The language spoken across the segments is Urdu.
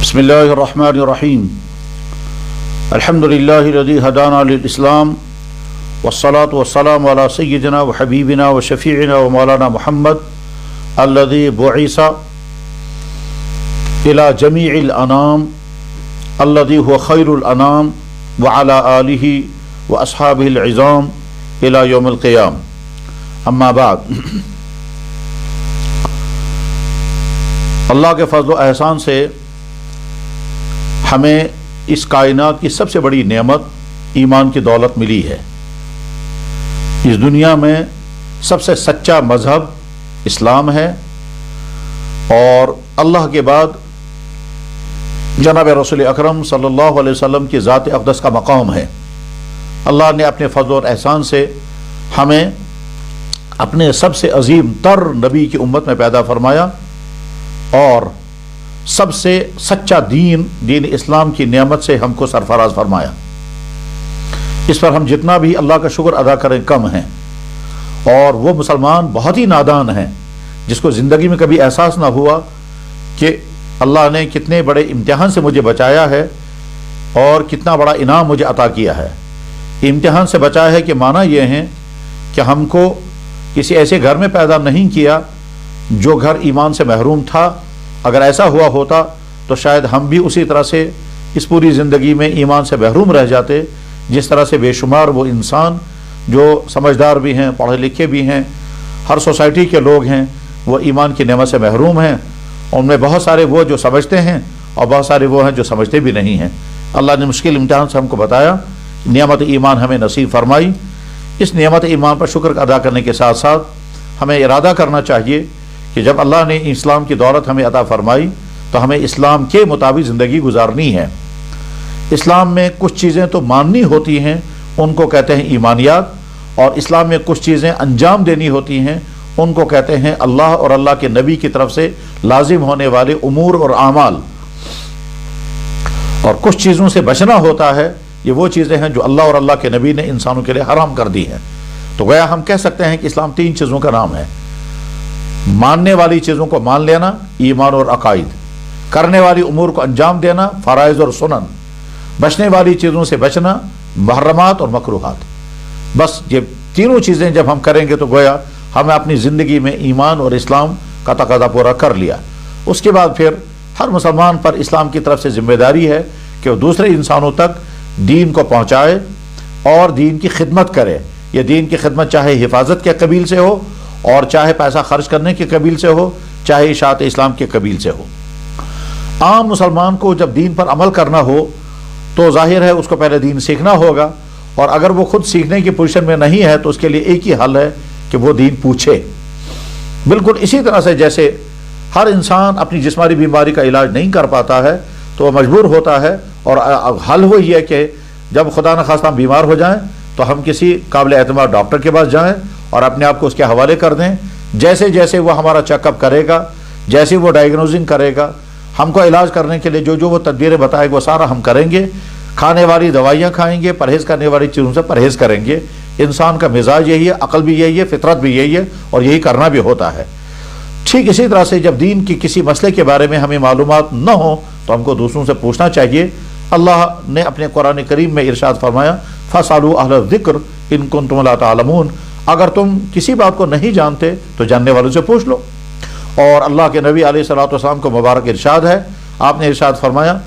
بسم اللہ الرحمن الرحیم الحمدللہ الذی ہدانا للاسلام والصلاة والسلام علی سیدنا و حبیبنا و شفیعنا و مولانا محمد الذی بعث الى جمیع الانام الذی هو خیر الانام وعلى آلہ و اصحابہ العظام الى یوم القیام اما بعد۔ اللہ کے فضل و احسان سے ہمیں اس کائنات کی سب سے بڑی نعمت ایمان کی دولت ملی ہے۔ اس دنیا میں سب سے سچا مذہب اسلام ہے اور اللہ کے بعد جناب رسول اکرم صلی اللہ علیہ وسلم کی ذات اقدس کا مقام ہے۔ اللہ نے اپنے فضل اور احسان سے ہمیں اپنے سب سے عظیم تر نبی کی امت میں پیدا فرمایا اور سب سے سچا دین اسلام کی نعمت سے ہم کو سرفراز فرمایا۔ اس پر ہم جتنا بھی اللہ کا شکر ادا کریں کم ہیں، اور وہ مسلمان بہت ہی نادان ہیں جس کو زندگی میں کبھی احساس نہ ہوا کہ اللہ نے کتنے بڑے امتحان سے مجھے بچایا ہے اور کتنا بڑا انعام مجھے عطا کیا ہے۔ امتحان سے بچایا ہے کہ معنی یہ ہے کہ ہم کو کسی ایسے گھر میں پیدا نہیں کیا جو گھر ایمان سے محروم تھا۔ اگر ایسا ہوا ہوتا تو شاید ہم بھی اسی طرح سے اس پوری زندگی میں ایمان سے محروم رہ جاتے، جس طرح سے بے شمار وہ انسان جو سمجھدار بھی ہیں، پڑھے لکھے بھی ہیں، ہر سوسائٹی کے لوگ ہیں، وہ ایمان کی نعمت سے محروم ہیں۔ ان میں بہت سارے وہ جو سمجھتے ہیں اور بہت سارے وہ ہیں جو سمجھتے بھی نہیں ہیں۔ اللہ نے مشکل امتحان سے ہم کو بتایا، نعمت ایمان ہمیں نصیب فرمائی۔ اس نعمت ایمان پر شکر ادا کرنے کے ساتھ ساتھ ہمیں ارادہ کرنا چاہیے کہ جب اللہ نے اسلام کی دولت ہمیں عطا فرمائی تو ہمیں اسلام کے مطابق زندگی گزارنی ہے۔ اسلام میں کچھ چیزیں تو ماننی ہوتی ہیں، ان کو کہتے ہیں ایمانیات، اور اسلام میں کچھ چیزیں انجام دینی ہوتی ہیں، ان کو کہتے ہیں اللہ اور اللہ کے نبی کی طرف سے لازم ہونے والے امور اور اعمال۔ اور کچھ چیزوں سے بچنا ہوتا ہے، یہ وہ چیزیں ہیں جو اللہ اور اللہ کے نبی نے انسانوں کے لیے حرام کر دی ہیں۔ تو گویا ہم کہہ سکتے ہیں کہ اسلام تین چیزوں کا نام ہے: ماننے والی چیزوں کو مان لینا، ایمان اور عقائد; کرنے والی امور کو انجام دینا، فرائض اور سنن; بچنے والی چیزوں سے بچنا، محرمات اور مکروہات۔ بس یہ تینوں چیزیں جب ہم کریں گے تو گویا ہمیں اپنی زندگی میں ایمان اور اسلام کا تقاضا پورا کر لیا۔ اس کے بعد پھر ہر مسلمان پر اسلام کی طرف سے ذمہ داری ہے کہ وہ دوسرے انسانوں تک دین کو پہنچائے اور دین کی خدمت کرے۔ یہ دین کی خدمت چاہے حفاظت کے قبیل سے ہو اور چاہے پیسہ خرچ کرنے کے قبیل سے ہو، چاہے اشاعت اسلام کے قبیل سے ہو۔ عام مسلمان کو جب دین پر عمل کرنا ہو تو ظاہر ہے اس کو پہلے دین سیکھنا ہوگا، اور اگر وہ خود سیکھنے کی پوزیشن میں نہیں ہے تو اس کے لیے ایک ہی حل ہے کہ وہ دین پوچھے۔ بالکل اسی طرح سے جیسے ہر انسان اپنی جسمانی بیماری کا علاج نہیں کر پاتا ہے تو وہ مجبور ہوتا ہے، اور حل وہی ہے کہ جب خدا نخواستہ ہم بیمار ہو جائیں تو ہم کسی قابل اعتماد ڈاکٹر کے پاس جائیں اور اپنے آپ کو اس کے حوالے کر دیں۔ جیسے جیسے وہ ہمارا چیک اپ کرے گا، جیسے وہ ڈائگنوزنگ کرے گا، ہم کو علاج کرنے کے لیے جو وہ تدبیریں بتائے گا وہ سارا ہم کریں گے۔ کھانے والی دوائیاں کھائیں گے، پرہیز کرنے والی چیزوں سے پرہیز کریں گے۔ انسان کا مزاج یہی ہے، عقل بھی یہی ہے، فطرت بھی یہی ہے، اور یہی کرنا بھی ہوتا ہے۔ ٹھیک اسی طرح سے جب دین کی کسی مسئلے کے بارے میں ہمیں معلومات نہ ہوں تو ہم کو دوسروں سے پوچھنا چاہیے۔ اللہ نے اپنے قرآن کریم میں ارشاد فرمایا، فَاسْأَلُوا أَهْلَ الذِّكْرِ إِن كُنتُمْ لَا تَعْلَمُونَ، اگر تم کسی بات کو نہیں جانتے تو جاننے والوں سے پوچھ لو۔ اور اللہ کے نبی علیہ الصلوۃ والسلام کو مبارک ارشاد ہے، آپ نے ارشاد فرمایا،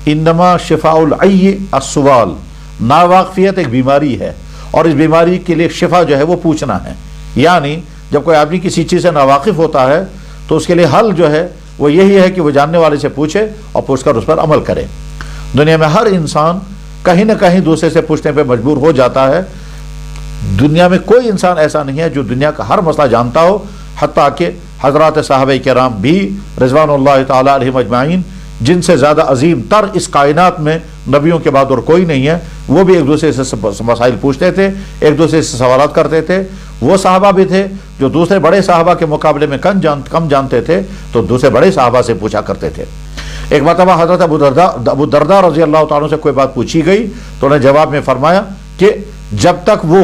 انما شفاء العی السؤال، ناواقفیت ایک بیماری ہے اور اس بیماری کے لیے شفا جو ہے وہ پوچھنا ہے۔ یعنی جب کوئی آدمی کسی چیز سے ناواقف ہوتا ہے تو اس کے لیے حل جو ہے وہ یہی ہے کہ وہ جاننے والے سے پوچھے اور پوچھ کر اس پر عمل کرے۔ دنیا میں ہر انسان کہیں نہ کہیں دوسرے سے پوچھنے پہ مجبور ہو جاتا ہے۔ دنیا میں کوئی انسان ایسا نہیں ہے جو دنیا کا ہر مسئلہ جانتا ہو، حتیٰ کہ حضرات صحابہ کرام بھی رضوان اللہ تعالیٰ علیہم اجمعین، جن سے زیادہ عظیم تر اس کائنات میں نبیوں کے بعد اور کوئی نہیں ہے، وہ بھی ایک دوسرے سے مسائل پوچھتے تھے، ایک دوسرے سے سوالات کرتے تھے۔ وہ صحابہ بھی تھے جو دوسرے بڑے صحابہ کے مقابلے میں کم جانتے تھے تو دوسرے بڑے صحابہ سے پوچھا کرتے تھے۔ ایک مرتبہ حضرت ابو درداء رضی اللہ تعالیٰ سے کوئی بات پوچھی گئی تو انہیں جواب میں فرمایا کہ جب تک وہ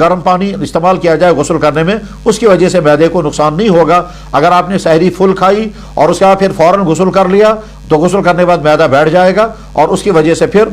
گرم پانی استعمال کیا جائے غسل کرنے میں، اس کی وجہ سے معدے کو نقصان نہیں ہوگا۔ اگر آپ نے سحری فل کھائی اور اس کے بعد پھر فوراً غسل کر لیا تو غسل کرنے کے بعد معدہ بیٹھ جائے گا اور اس کی وجہ سے پھر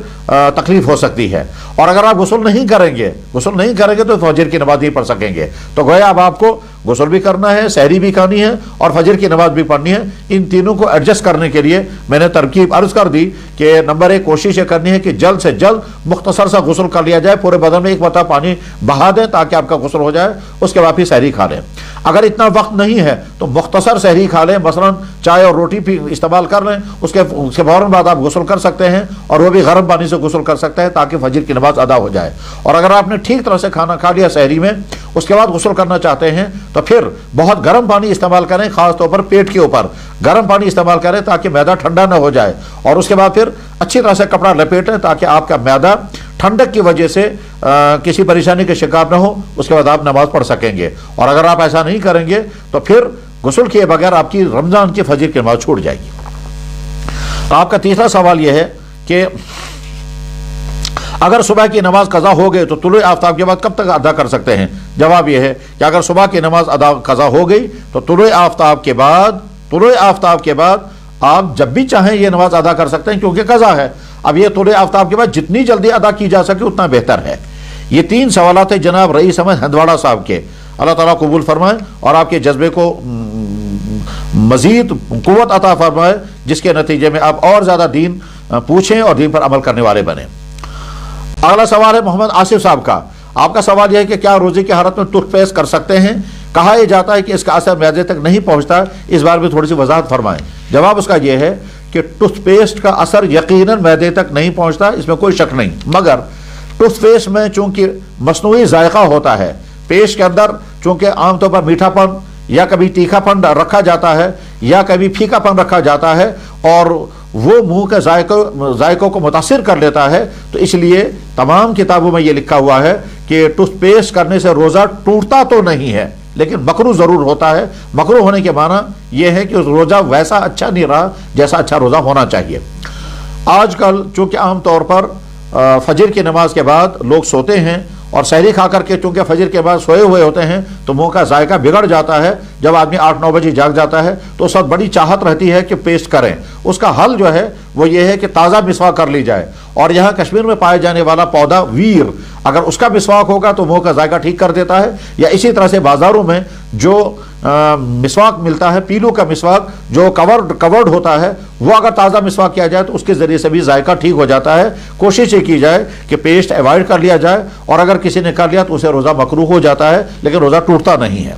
تکلیف ہو سکتی ہے۔ اور اگر آپ غسل نہیں کریں گے تو فجر کی نماز نہیں پڑھ سکیں گے۔ تو گویا اب آپ کو غسل بھی کرنا ہے، سحری بھی کھانی ہے اور فجر کی نماز بھی پڑھنی ہے۔ ان تینوں کو ایڈجسٹ کرنے کے لیے میں نے ترکیب عرض کر دی کہ نمبر 1 کوشش یہ کرنی ہے کہ جلد سے جلد مختصر سا غسل کر لیا جائے، پورے بدن میں ایک مرتبہ پانی بہا دیں تاکہ آپ کا غسل ہو جائے، اس کے بعد پھر سحری کھا لیں۔ اگر اتنا وقت نہیں ہے تو مختصر سحری کھا لیں، مثلا چائے اور روٹی بھی استعمال کر لیں، اس کے فوراً بعد آپ غسل کر سکتے ہیں اور وہ بھی گرم پانی سے غسل کر سکتے ہیں تاکہ فجر کی نماز ادا ہو جائے۔ اور اگر آپ نے ٹھیک طرح سے کھانا کھا لیا سحری میں، اس کے بعد غسل کرنا چاہتے ہیں تو پھر بہت گرم پانی استعمال کریں، خاص طور پر پیٹ کے اوپر گرم پانی استعمال کریں تاکہ معدہ ٹھنڈا نہ ہو جائے، اور اس کے بعد پھر اچھی طرح سے کپڑا لپیٹیں تاکہ آپ کا معدہ ٹھنڈک کی وجہ سے کسی پریشانی کے شکار نہ ہو، اس کے بعد آپ نماز پڑھ سکیں گے۔ اور اگر آپ ایسا نہیں کریں گے تو پھر غسل کیے بغیر آپ کی رمضان کی فجر کی نماز چھوٹ جائے گی۔ آپ کا تیسرا سوال یہ ہے کہ اگر صبح کی نماز قضا ہو گئی تو طلوع آفتاب کے بعد کب تک ادا کر سکتے ہیں؟ جواب یہ ہے کہ اگر صبح کی نماز قضا ہو گئی تو طلوع آفتاب کے بعد آپ جب بھی چاہیں یہ نماز ادا کر سکتے ہیں، کیونکہ قضا ہے۔ اب یہ طلوع آفتاب کے بعد جتنی جلدی ادا کی جا سکے اتنا بہتر ہے۔ یہ 3 سوالات ہیں جناب رئیس احمد ہندواڑہ صاحب کے، اللہ تعالیٰ قبول فرمائے اور آپ کے جذبے کو مزید قوت عطا فرمائے، جس کے نتیجے میں آپ اور زیادہ دین پوچھیں اور دین پر عمل کرنے والے بنیں۔ اگلا سوال ہے محمد آصف صاحب کا۔ آپ کا سوال یہ ہے کہ کیا روزے کی حالت میں ٹوتھ پیسٹ کر سکتے ہیں؟ کہا یہ جاتا ہے کہ اس کا اثر معدے تک نہیں پہنچتا، اس بارے میں تھوڑی سی وضاحت فرمائیں۔ جواب اس کا یہ ہے کہ ٹوتھ پیسٹ کا اثر یقیناً معدے تک نہیں پہنچتا، اس میں کوئی شک نہیں، مگر ٹوتھ پیسٹ میں چونکہ مصنوعی ذائقہ ہوتا ہے، پیسٹ کے اندر چونکہ عام طور پر میٹھا پن یا کبھی تیکھا پن رکھا جاتا ہے یا کبھی پھیکا پن رکھا جاتا ہے اور وہ منہ کے ذائقوں کو متاثر کر لیتا ہے، تو اس لیے تمام کتابوں میں یہ لکھا ہوا ہے کہ ٹوتھ پیسٹ کرنے سے روزہ ٹوٹتا تو نہیں ہے لیکن مکروہ ضرور ہوتا ہے۔ مکروہ ہونے کے معنی یہ ہے کہ روزہ ویسا اچھا نہیں رہا جیسا اچھا روزہ ہونا چاہیے۔ آج کل چونکہ عام طور پر فجر کی نماز کے بعد لوگ سوتے ہیں اور سحری کھا کر کے چونکہ فجر کے بعد سوئے ہوئے ہوتے ہیں تو منہ کا ذائقہ بگڑ جاتا ہے۔ جب آدمی 8-9 بجے جاگ جاتا ہے تو اس وقت بڑی چاہت رہتی ہے کہ پیسٹ کریں۔ اس کا حل جو ہے وہ یہ ہے کہ تازہ مسواک کر لی جائے، اور یہاں کشمیر میں پائے جانے والا پودا ویر، اگر اس کا مسواک ہوگا تو منہ کا ذائقہ ٹھیک کر دیتا ہے، یا اسی طرح سے بازاروں میں جو مسواک ملتا ہے، پیلو کا مسواک جو کورڈ ہوتا ہے، وہ اگر تازہ مسواک کیا جائے تو اس کے ذریعے سے بھی ذائقہ ٹھیک ہو جاتا ہے۔ کوشش یہ کی جائے کہ پیسٹ اوائڈ کر لیا جائے، اور اگر کسی نے کر لیا تو اسے روزہ مکروہ ہو جاتا ہے لیکن روزہ ٹوٹتا نہیں ہے۔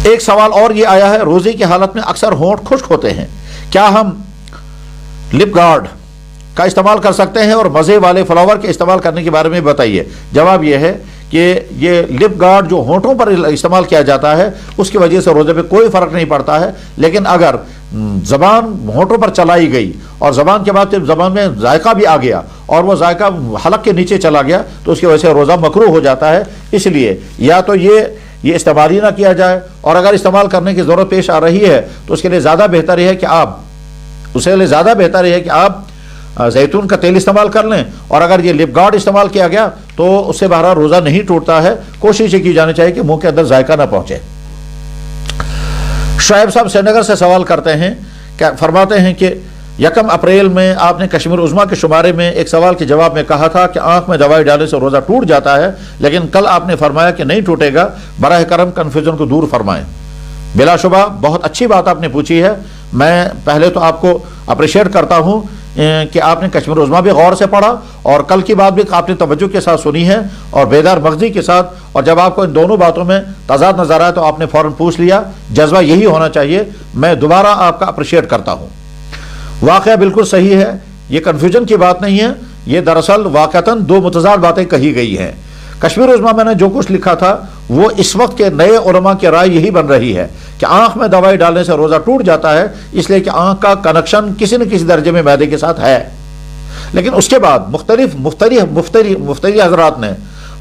ایک سوال اور یہ آیا ہے، روزے کی حالت میں اکثر ہونٹ خشک ہوتے ہیں، کیا ہم لپ گارڈ کا استعمال کر سکتے ہیں؟ اور مزے والے فلاور کے استعمال کرنے کے بارے میں بتائیے۔ جواب یہ ہے کہ یہ لپ گارڈ جو ہونٹوں پر استعمال کیا جاتا ہے اس کی وجہ سے روزے پہ کوئی فرق نہیں پڑتا ہے، لیکن اگر زبان ہونٹوں پر چلائی گئی اور زبان کے بعد زبان میں ذائقہ بھی آ گیا اور وہ ذائقہ حلق کے نیچے چلا گیا تو اس کی وجہ سے روزہ مکروہ ہو جاتا ہے۔ اس لیے یا تو یہ استعمال ہی نہ کیا جائے، اور اگر استعمال کرنے کی ضرورت پیش آ رہی ہے تو اس کے لیے زیادہ بہتر یہ ہے کہ آپ زیتون کا تیل استعمال کر لیں، اور اگر یہ لپ گارڈ استعمال کیا گیا تو اس سے بہرحال روزہ نہیں ٹوٹتا ہے۔ کوشش یہ کی جانی چاہیے کہ منہ کے اندر ذائقہ نہ پہنچے۔ شعیب صاحب سری نگر سے سوال کرتے ہیں، فرماتے ہیں کہ 1 اپریل میں آپ نے کشمیر عظمیٰ کے شمارے میں ایک سوال کے جواب میں کہا تھا کہ آنکھ میں دوائی ڈالنے سے روزہ ٹوٹ جاتا ہے، لیکن کل آپ نے فرمایا کہ نہیں ٹوٹے گا، براہ کرم کنفیوژن کو دور فرمائیں۔ بلا شبہ بہت اچھی بات آپ نے پوچھی ہے۔ میں پہلے تو آپ کو اپریشیٹ کرتا ہوں کہ آپ نے کشمیر عظمیٰ بھی غور سے پڑھا اور کل کی بات بھی آپ نے توجہ کے ساتھ سنی ہے اور بیدار مغزی کے ساتھ، اور جب آپ کو ان دونوں باتوں میں تضاد نظر آیا تو آپ نے فوراً پوچھ لیا۔ جذبہ یہی ہونا چاہیے۔ میں دوبارہ آپ کا اپریشیٹ کرتا ہوں۔ واقعہ بالکل صحیح ہے، یہ کنفیوژن کی بات نہیں ہے، یہ دراصل واقعتاً 2 متضاد باتیں کہی گئی ہیں۔ کشمیر عظمیٰ میں نے جو کچھ لکھا تھا وہ اس وقت کے نئے علماء کی رائے یہی بن رہی ہے کہ آنکھ میں دوائی ڈالنے سے روزہ ٹوٹ جاتا ہے، اس لیے کہ آنکھ کا کنیکشن کسی نہ کسی درجے میں معدے کے ساتھ ہے۔ لیکن اس کے بعد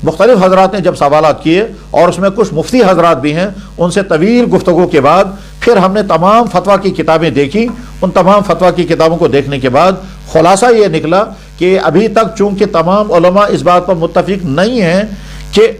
مختلف حضرات نے جب سوالات کیے، اور اس میں کچھ مفتی حضرات بھی ہیں، ان سے طویل گفتگو کے بعد پھر ہم نے تمام فتویٰ کی کتابیں دیکھی۔ ان تمام فتویٰ کی کتابوں کو دیکھنے کے بعد خلاصہ یہ نکلا کہ ابھی تک چونکہ تمام علماء اس بات پر متفق نہیں ہیں کہ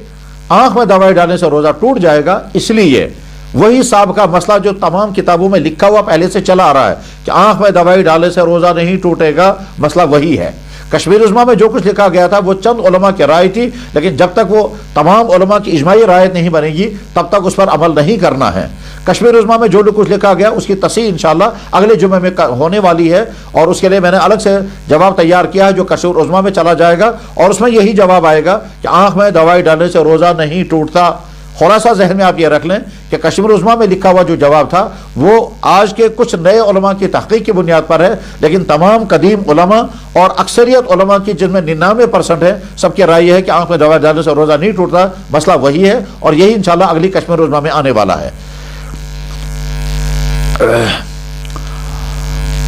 آنکھ میں دوائی ڈالنے سے روزہ ٹوٹ جائے گا، اس لیے وہی سابقہ مسئلہ جو تمام کتابوں میں لکھا ہوا پہلے سے چلا آ رہا ہے کہ آنکھ میں دوائی ڈالنے سے روزہ نہیں ٹوٹے گا، مسئلہ وہی ہے۔ کشمیر عظمیٰ میں جو کچھ لکھا گیا تھا وہ چند علماء کی رائے تھی، لیکن جب تک وہ تمام علماء کی اجماعی رائے نہیں بنے گی تب تک اس پر عمل نہیں کرنا ہے۔ کشمیر عظمیٰ میں جو کچھ لکھا گیا اس کی تصحیح انشاءاللہ اگلے جمعے میں ہونے والی ہے، اور اس کے لیے میں نے الگ سے جواب تیار کیا ہے جو کشمیر عظمیٰ میں چلا جائے گا، اور اس میں یہی جواب آئے گا کہ آنکھ میں دوائی ڈالنے سے روزہ نہیں ٹوٹتا۔ خلاصہ ذہن میں آپ یہ رکھ لیں کہ کشمیر عظمیٰ میں لکھا ہوا جو جواب تھا وہ آج کے کچھ نئے علماء کی تحقیق کی بنیاد پر ہے، لیکن تمام قدیم علماء اور اکثریت علماء کی جن میں 99% ہے، سب کی رائے یہ ہے کہ آنکھ میں دوائی ڈالنے سے روزہ نہیں ٹوٹتا، مسئلہ وہی ہے، اور یہی انشاءاللہ اگلی کشمیر عظمیٰ میں آنے والا ہے۔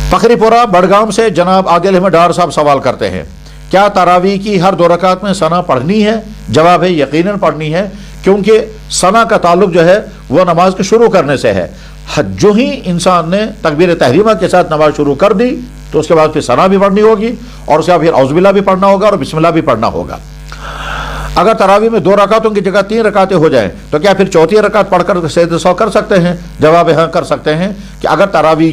فخری پورہ بڑگام سے جناب عادل احمد ڈار صاحب سوال کرتے ہیں، کیا تراویح کی ہر 2 رکعت میں ثنا پڑھنی ہے؟ جواب ہے یقیناً پڑھنی ہے، کیونکہ ثنا کا تعلق جو ہے وہ نماز کے شروع کرنے سے ہے۔ جو ہی انسان نے تکبیر تحریمہ کے ساتھ نماز شروع کر دی تو اس کے بعد پھر ثنا بھی پڑھنی ہوگی، اور اس کے بعد پھر اعوذ باللہ بھی پڑھنا ہوگا اور بسم اللہ بھی پڑھنا ہوگا۔ اگر تراویح میں 2 رکعتوں کی جگہ 3 رکعتیں ہو جائیں تو کیا پھر چوتھی رکعت پڑھ کر سجدہ سہو کر سکتے ہیں؟ جواب ہاں کر سکتے ہیں، کہ اگر تراویح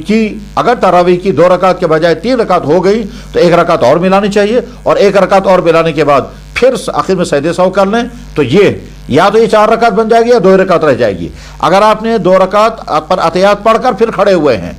کی 2 رکعت کے بجائے 3 رکعت ہو گئی تو 1 رکعت اور ملانی چاہیے، اور 1 رکعت اور ملانے کے بعد پھر آخر میں سجدہ سہو کر لیں، تو یہ یا تو یہ 4 رکعت بن جائے گی یا 2 رکعت رہ جائے گی۔ اگر آپ نے 2 رکعت پر اتحیات پڑھ کر پھر کھڑے ہوئے ہیں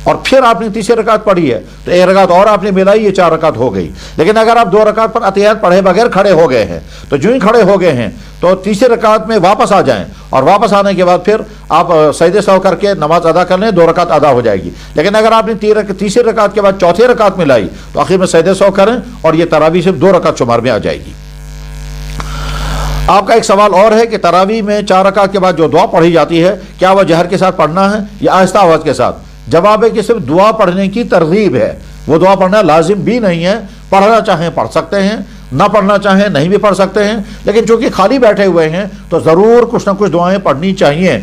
اور پھر آپ نے تیسری رکعت پڑھی ہے تو 1 رکعت اور آپ نے ملائی، یہ 4 رکعت ہو گئی۔ لیکن اگر آپ 2 رکعت پر اتحیات پڑھے بغیر کھڑے ہو گئے ہیں تو جو ہی کھڑے ہو گئے ہیں تو تیسری رکعت میں واپس آ جائیں، اور واپس آنے کے بعد پھر آپ سجدہ سہو کر کے نماز ادا کر لیں، 2 رکعت ادا ہو جائے گی۔ لیکن اگر آپ نے تیسری رکعت کے بعد چوتھی رکعت ملائی تو آخر میں سجدہ سہو کریں، اور یہ تراویح صرف 2 رکعت شمار میں آ جائے گی۔ آپ کا ایک سوال اور ہے کہ تراویح میں 4 رکعت کے بعد جو دعا پڑھی جاتی ہے کیا وہ جہر کے ساتھ پڑھنا ہے یا آہستہ آواز کے ساتھ؟ جواب ہے کہ صرف دعا پڑھنے کی ترغیب ہے، وہ دعا پڑھنا لازم بھی نہیں ہے، پڑھنا چاہیں پڑھ سکتے ہیں، نہ پڑھنا چاہیں نہیں بھی پڑھ سکتے ہیں، لیکن چونکہ خالی بیٹھے ہوئے ہیں تو ضرور کچھ نہ کچھ دعائیں پڑھنی چاہیے۔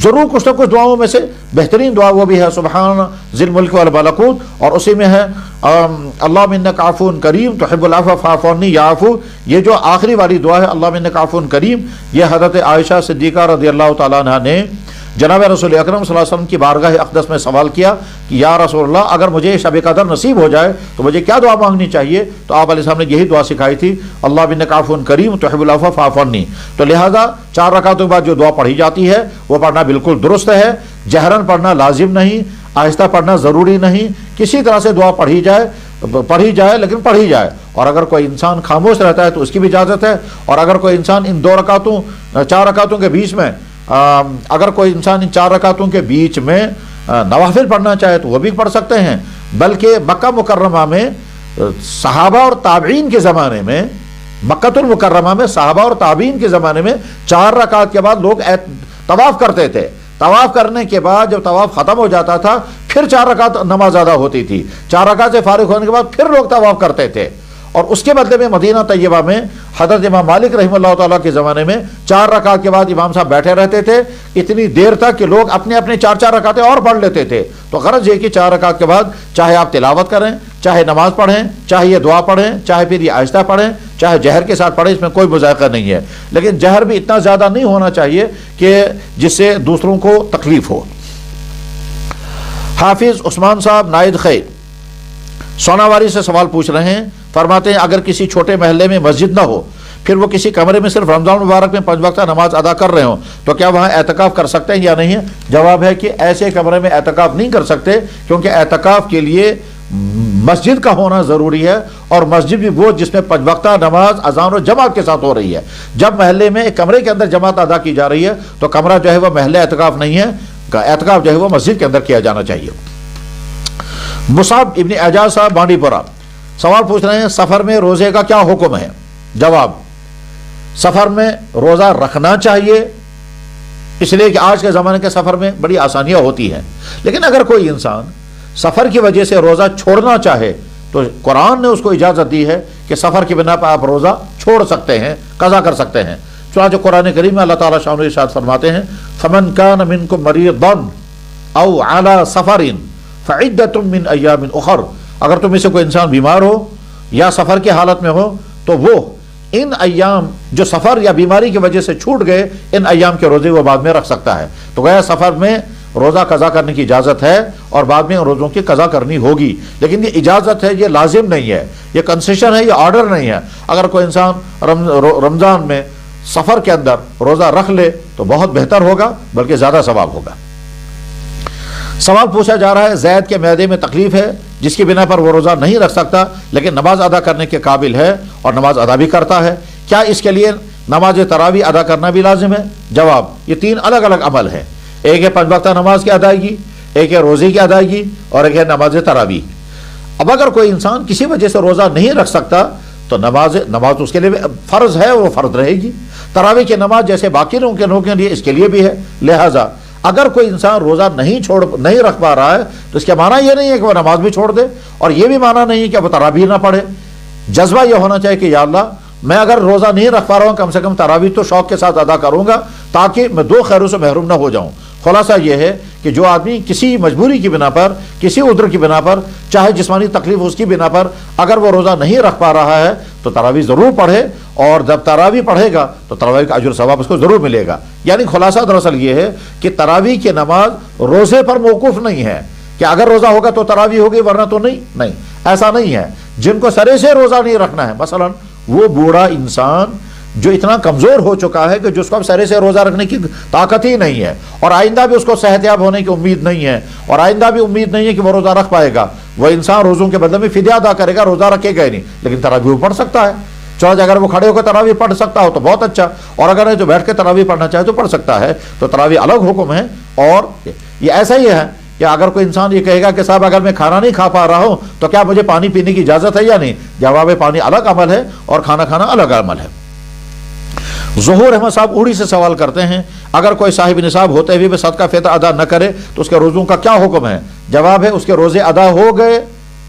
ضرور کچھ نہ کچھ دعاؤں میں سے بہترین دعا وہ بھی ہے سبحان ذی الملک والملکوت، اور اسی میں ہے اللہم انک عفو کریم تحب العفو فاعف عنی یا عفو، یہ جو آخری والی دعا ہے اللہم انک عفو کریم، یہ حضرت عائشہ صدیقہ رضی اللہ تعالیٰ عنہ نے جناب رسول اکرم صلی اللہ علیہ وسلم کی بارگاہ اقدس میں سوال کیا کہ یا رسول اللہ اگر مجھے شب قدر نصیب ہو جائے تو مجھے کیا دعا مانگنی چاہیے؟ تو آپ علیہ السلام نے یہی دعا سکھائی تھی اللہم انک عفو کریم تحب العفو فاعف عنی۔ تو لہذا 4 رکعتوں کے بعد جو دعا پڑھی جاتی ہے وہ پڑھنا بالکل درست ہے، جہرن پڑھنا لازم نہیں، آہستہ پڑھنا ضروری نہیں، کسی طرح سے دعا پڑھی جائے لیکن پڑھی جائے، اور اگر کوئی انسان خاموش رہتا ہے تو اس کی بھی اجازت ہے، اور اگر کوئی انسان ان 4 رکعتوں کے بیچ میں اگر کوئی انسان ان 4 رکعتوں کے بیچ میں نوافل پڑھنا چاہے تو وہ بھی پڑھ سکتے ہیں۔ بلکہ مکہ مکرمہ میں صحابہ اور تابعین کے زمانے میں، مکہ المکرمہ میں صحابہ اور تابعین کے زمانے میں 4 رکعت کے بعد لوگ طواف کرتے تھے، طواف کرنے کے بعد جب طواف ختم ہو جاتا تھا پھر 4 رکعت نماز ادا ہوتی تھی، 4 رکعت سے فارغ ہونے کے بعد پھر لوگ طواف کرتے تھے، اور اس کے بدلے میں مدینہ طیبہ میں حضرت امام مالک رحمہ اللہ تعالیٰ کے زمانے میں 4 رکعت کے بعد امام صاحب بیٹھے رہتے تھے اتنی دیر تک کہ لوگ اپنے 4 رکعتیں اور پڑھ لیتے تھے۔ تو غرض یہ کہ 4 رکعت کے بعد چاہے آپ تلاوت کریں، چاہے نماز پڑھیں، چاہے یہ دعا پڑھیں، چاہے پھر یہ آہستہ پڑھیں، چاہے جہر کے ساتھ پڑھیں، اس میں کوئی مذائقہ نہیں ہے، لیکن جہر بھی اتنا زیادہ نہیں ہونا چاہیے کہ جس سے دوسروں کو تکلیف ہو۔ حافظ عثمان صاحب نائد خیر سوناواری سے سوال پوچھ رہے ہیں، فرماتے ہیں اگر کسی چھوٹے محلے میں مسجد نہ ہو، پھر وہ کسی کمرے میں صرف رمضان مبارک میں 5 وقتہ نماز ادا کر رہے ہوں تو کیا وہاں اعتکاف کر سکتے ہیں یا نہیں ہے؟ جواب ہے کہ ایسے کمرے میں اعتکاف نہیں کر سکتے، کیونکہ اعتکاف کے لیے مسجد کا ہونا ضروری ہے، اور مسجد بھی وہ جس میں 5 وقتہ نماز اذان و جماعت کے ساتھ ہو رہی ہے۔ جب محلے میں ایک کمرے کے اندر جماعت ادا کی جا رہی ہے تو کمرہ جو ہے وہ محلہ اعتکاف نہیں ہے، اعتکاف جو ہے وہ مسجد کے اندر کیا جانا چاہیے۔ مصعب ابن اعجاز صاحب بانڈی پورہ سوال پوچھ رہے ہیں سفر میں روزے کا کیا حکم ہے؟ جواب، سفر میں روزہ رکھنا چاہیے، اس لیے کہ آج کے زمانے کے سفر میں بڑی آسانیاں ہوتی ہیں، لیکن اگر کوئی انسان سفر کی وجہ سے روزہ چھوڑنا چاہے تو قرآن نے اس کو اجازت دی ہے کہ سفر کی بنا پر آپ روزہ چھوڑ سکتے ہیں، قضا کر سکتے ہیں۔ چنانچہ قرآن کریم میں اللہ تعالیٰ شان و ارشاد فرماتے ہیں فَمَنْ كَانَ مِنْكُمْ مَرِيضًا أَوْ عَلَى سَفَرٍ فَعِدَّةٌ مِّنْ أَيَّامٍ أُخَرَ، اگر تم میں سے کوئی انسان بیمار ہو یا سفر کی حالت میں ہو تو وہ ان ایام جو سفر یا بیماری کی وجہ سے چھوٹ گئے ان ایام کے روزے وہ بعد میں رکھ سکتا ہے۔ تو گیا سفر میں روزہ قضا کرنے کی اجازت ہے اور بعد میں روزوں کی قضا کرنی ہوگی، لیکن یہ اجازت ہے، یہ لازم نہیں ہے، یہ کنسیشن ہے، یہ آرڈر نہیں ہے۔ اگر کوئی انسان رمضان میں سفر کے اندر روزہ رکھ لے تو بہت بہتر ہوگا، بلکہ زیادہ ثواب ہوگا۔ سوال پوچھا جا رہا ہے زید کے معدے میں تکلیف ہے جس کی بنا پر وہ روزہ نہیں رکھ سکتا لیکن نماز ادا کرنے کے قابل ہے اور نماز ادا بھی کرتا ہے، کیا اس کے لیے نماز تراویح ادا کرنا بھی لازم ہے؟ جواب، یہ تین الگ الگ عمل ہے، ایک ہے 5 وقتہ نماز کی ادائیگی، ایک ہے روزے کی ادائیگی اور ایک ہے نماز تراویح۔ اب اگر کوئی انسان کسی وجہ سے روزہ نہیں رکھ سکتا تو نماز اس کے لیے فرض ہے، وہ فرض رہے گی۔ تراویح کی نماز جیسے باقی لوگوں کے لیے اس کے لیے بھی ہے، لہٰذا اگر کوئی انسان روزہ نہیں رکھ پا رہا ہے تو اس کا معنی یہ نہیں ہے کہ وہ نماز بھی چھوڑ دے، اور یہ بھی معنی نہیں ہے کہ وہ تراویح نہ پڑھے۔ جذبہ یہ ہونا چاہیے کہ یا اللہ میں اگر روزہ نہیں رکھ پا رہا ہوں کم سے کم تراویح تو شوق کے ساتھ ادا کروں گا تاکہ میں 2 خیروں سے محروم نہ ہو جاؤں۔ خلاصہ یہ ہے کہ جو آدمی کسی مجبوری کی بنا پر، کسی عذر کی بنا پر، چاہے جسمانی تکلیف اس کی بنا پر اگر وہ روزہ نہیں رکھ پا رہا ہے تو تراویح ضرور پڑھے، اور جب تراویح پڑھے گا تو تراویح کا اجر و ثواب اس کو ضرور ملے گا۔ یعنی خلاصہ دراصل یہ ہے کہ تراویح کی نماز روزے پر موقوف نہیں ہے کہ اگر روزہ ہوگا تو تراویح ہوگی ورنہ تو نہیں، ایسا نہیں ہے۔ جن کو سرے سے روزہ نہیں رکھنا ہے، مثلا وہ بوڑھا انسان جو اتنا کمزور ہو چکا ہے کہ جس کو اب سرے سے روزہ رکھنے کی طاقت ہی نہیں ہے اور آئندہ بھی اس کو صحت یاب ہونے کی امید نہیں ہے اور آئندہ بھی امید نہیں ہے کہ وہ روزہ رکھ پائے گا، وہ انسان روزوں کے بدلے میں فدیہ ادا کرے گا، روزہ رکھے گا ہی نہیں، لیکن تراویح پڑھ سکتا ہے۔ چلو اگر وہ کھڑے ہو کر تراویح پڑھ سکتا ہو تو بہت اچھا، اور اگر جو بیٹھ کے تراویح پڑھنا چاہے تو پڑھ سکتا ہے۔ تو تراویح الگ حکم ہے، اور یہ ایسا ہی ہے کہ اگر کوئی انسان یہ کہے گا کہ صاحب اگر میں کھانا نہیں کھا پا رہا ہوں تو کیا مجھے پانی پینے کی اجازت ہے یا نہیں؟ جواب ہے پانی الگ عمل ہے اور کھانا کھانا الگ عمل ہے۔ ظہور احمد صاحب اوڑی سے سوال کرتے ہیں اگر کوئی صاحب نصاب ہوتے ہوئے بھی صدقہ فطر ادا نہ کرے تو اس کے روزوں کا کیا حکم ہے؟ جواب ہے اس کے روزے ادا ہو گئے،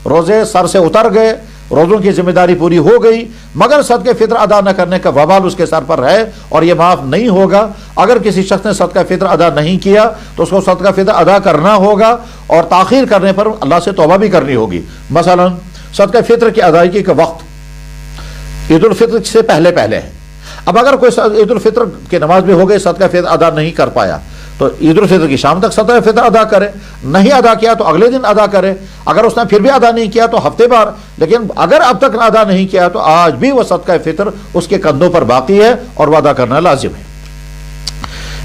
روزے سر سے اتر گئے، روزوں کی ذمہ داری پوری ہو گئی، مگر صدقہ فطر ادا نہ کرنے کا وبال اس کے سر پر ہے اور یہ معاف نہیں ہوگا۔ اگر کسی شخص نے صدقہ فطر ادا نہیں کیا تو اس کو صدقہ فطر ادا کرنا ہوگا اور تاخیر کرنے پر اللہ سے توبہ بھی کرنی ہوگی۔ مثلا صدقہ فطر کی ادائیگی کا وقت عید الفطر سے پہلے ہے، اب اگر کوئی عید الفطر کی نماز بھی ہو گئی صدقہ فطر ادا نہیں کر پایا تو عید الفطر کی شام تک صدقہ فطر ادا کرے، نہیں ادا کیا تو اگلے دن ادا کرے، اگر اس نے پھر بھی ادا نہیں کیا تو ہفتے بار، لیکن اگر اب تک ادا نہیں کیا تو آج بھی وہ صدقہ فطر اس کے کندھوں پر باقی ہے اور وہ ادا کرنا لازم ہے۔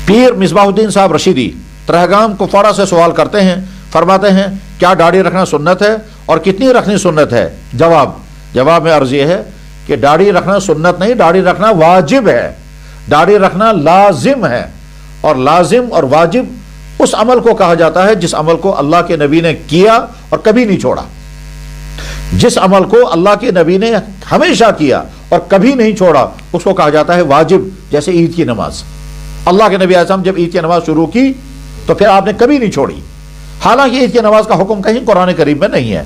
پیر مصباح الدین صاحب رشیدی ترہگام کپواڑہ سے سوال کرتے ہیں، فرماتے ہیں کیا داڑھی رکھنا سنت ہے اور کتنی رکھنی سنت ہے؟ جواب میں عرض یہ ہے کہ داڑھی رکھنا سنت نہیں، داڑھی رکھنا واجب ہے، داڑھی رکھنا لازم ہے، اور لازم اور واجب اس عمل کو کہا جاتا ہے جس عمل کو اللہ کے نبی نے کیا اور کبھی نہیں چھوڑا۔ جس عمل کو اللہ کے نبی نے ہمیشہ کیا اور کبھی نہیں چھوڑا اس کو کہا جاتا ہے واجب، جیسے عید کی نماز۔ اللہ کے نبی علیہ السلام جب عید کی نماز شروع کی تو پھر آپ نے کبھی نہیں چھوڑی، حالانکہ عید کی نماز کا حکم کہیں قرآن کریم میں نہیں ہے۔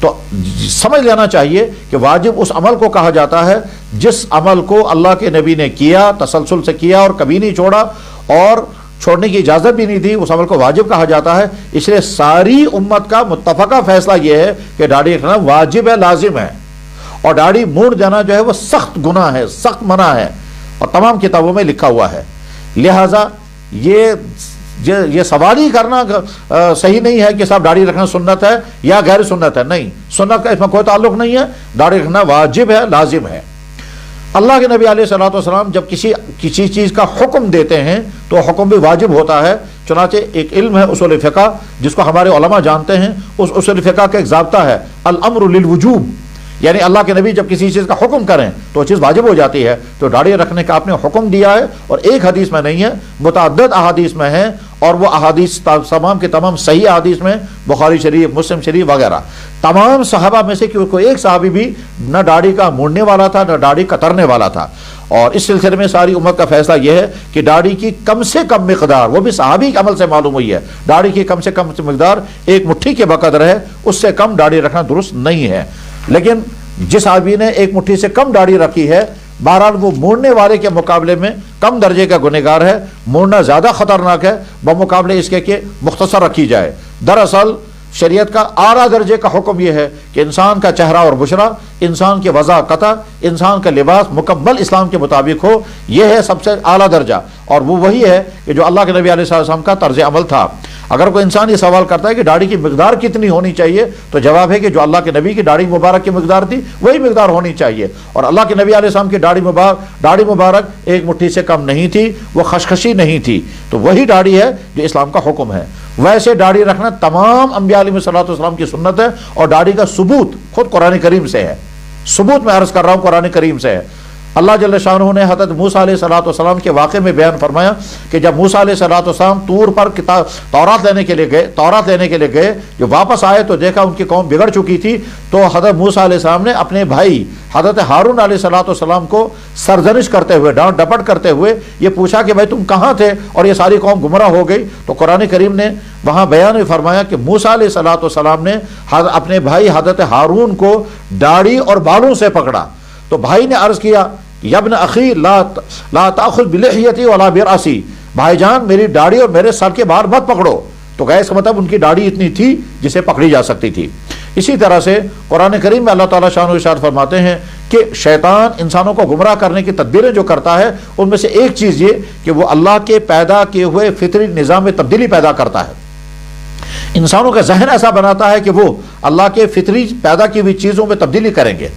تو سمجھ لینا چاہیے کہ واجب اس عمل کو کہا جاتا ہے جس عمل کو اللہ کے نبی نے کیا، تسلسل سے کیا اور کبھی نہیں چھوڑا اور چھوڑنے کی اجازت بھی نہیں دی، اس عمل کو واجب کہا جاتا ہے۔ اس لیے ساری امت کا متفقہ فیصلہ یہ ہے کہ داڑھی رکھنا واجب ہے، لازم ہے، اور داڑھی مونڈ جانا جو ہے وہ سخت گناہ ہے، سخت منع ہے، اور تمام کتابوں میں لکھا ہوا ہے۔ لہٰذا یہ سوال ہی کرنا صحیح نہیں ہے کہ صاحب داڑھی رکھنا سنت ہے یا غیر سنت ہے، نہیں، سنت کا اس میں کوئی تعلق نہیں ہے، داڑھی رکھنا واجب ہے، لازم ہے۔ اللہ کے نبی علیہ الصلوۃ والسلام جب کسی چیز کا حکم دیتے ہیں تو حکم بھی واجب ہوتا ہے، چنانچہ ایک علم ہے اصول فقہ جس کو ہمارے علماء جانتے ہیں، اس اصول فقہ کا ایک ضابطہ ہے الامر للوجوب، یعنی اللہ کے نبی جب کسی چیز کا حکم کریں تو وہ چیز واجب ہو جاتی ہے۔ تو داڑھی رکھنے کا آپ نے حکم دیا ہے، اور ایک حدیث میں نہیں ہے، متعدد احادیث میں ہے، اور وہ احادیث تمام کے تمام صحیح احادیث میں، بخاری شریف، مسلم شریف وغیرہ، تمام صحابہ میں سے کوئی ایک صحابی بھی نہ داڑھی کا مونڈنے والا تھا نہ داڑھی کترنے والا تھا۔ اور اس سلسلے میں ساری امت کا فیصلہ یہ ہے کہ داڑھی کی کم سے کم مقدار، وہ بھی صحابی کے عمل سے معلوم ہوئی ہے، داڑھی کی کم سے کم مقدار ایک مٹھی کے بقدر ہے، اس سے کم داڑھی رکھنا درست نہیں ہے۔ لیکن جس آدمی نے ایک مٹھی سے کم داڑھی رکھی ہے، بہرحال وہ موڑنے والے کے مقابلے میں کم درجے کا گنہگار ہے، موڑنا زیادہ خطرناک ہے بمقابلے اس کے کہ مختصر رکھی جائے۔ دراصل شریعت کا اعلیٰ درجے کا حکم یہ ہے کہ انسان کا چہرہ اور بشرا، انسان کی وضع قطع، انسان کا لباس مکمل اسلام کے مطابق ہو، یہ ہے سب سے اعلیٰ درجہ، اور وہ وہی ہے کہ جو اللہ کے نبی علیہ السلام کا طرز عمل تھا۔ اگر کوئی انسان یہ سوال کرتا ہے کہ داڑھی کی مقدار کتنی ہونی چاہیے، تو جواب ہے کہ جو اللہ کے نبی کی داڑھی مبارک کی مقدار تھی وہی مقدار ہونی چاہیے، اور اللہ کے نبی علیہ السلام کی داڑھی مبارک ایک مٹھی سے کم نہیں تھی، وہ خشخشی نہیں تھی، تو وہی داڑھی ہے جو اسلام کا حکم ہے۔ ویسے داڑھی رکھنا تمام انبیاء علیہ السلام کی سنت ہے، اور داڑھی کا ثبوت خود قرآن کریم سے ہے، ثبوت میں عرض کر رہا ہوں قرآن کریم سے ہے۔ اللہ جل شانہ نے حضرت موسیٰ علیہ السلام کے واقعے میں بیان فرمایا کہ جب موسیٰ علیہ السلام طور پر تورات لینے کے لیے گئے، جو واپس آئے تو دیکھا ان کی قوم بگڑ چکی تھی، تو حضرت موسیٰ علیہ السلام نے اپنے بھائی حضرت ہارون علیہ السلام کو سرزنش کرتے ہوئے، ڈانٹ ڈپٹ کرتے ہوئے یہ پوچھا کہ بھائی تم کہاں تھے اور یہ ساری قوم گمراہ ہو گئی؟ تو قرآن کریم نے وہاں بیان فرمایا کہ موسیٰ علیہ السلام نے اپنے بھائی حضرت ہارون کو داڑھی اور بالوں سے پکڑا، تو بھائی نے عرض کیا یا ابن اخی لا تاخذ بلحیتی ولا براسی، بھائی جان میری داڑھی اور میرے سر کے بال مت پکڑو۔ تو گئے اس کا مطلب ان کی داڑھی اتنی تھی جسے پکڑی جا سکتی تھی۔ اسی طرح سے قرآن کریم میں اللہ تعالیٰ شان و ارشاد فرماتے ہیں کہ شیطان انسانوں کو گمراہ کرنے کی تدبیریں جو کرتا ہے، ان میں سے ایک چیز یہ کہ وہ اللہ کے پیدا کیے ہوئے فطری نظام میں تبدیلی پیدا کرتا ہے، انسانوں کا ذہن ایسا بناتا ہے کہ وہ اللہ کے فطری پیدا کی ہوئی چیزوں میں تبدیلی کریں گے۔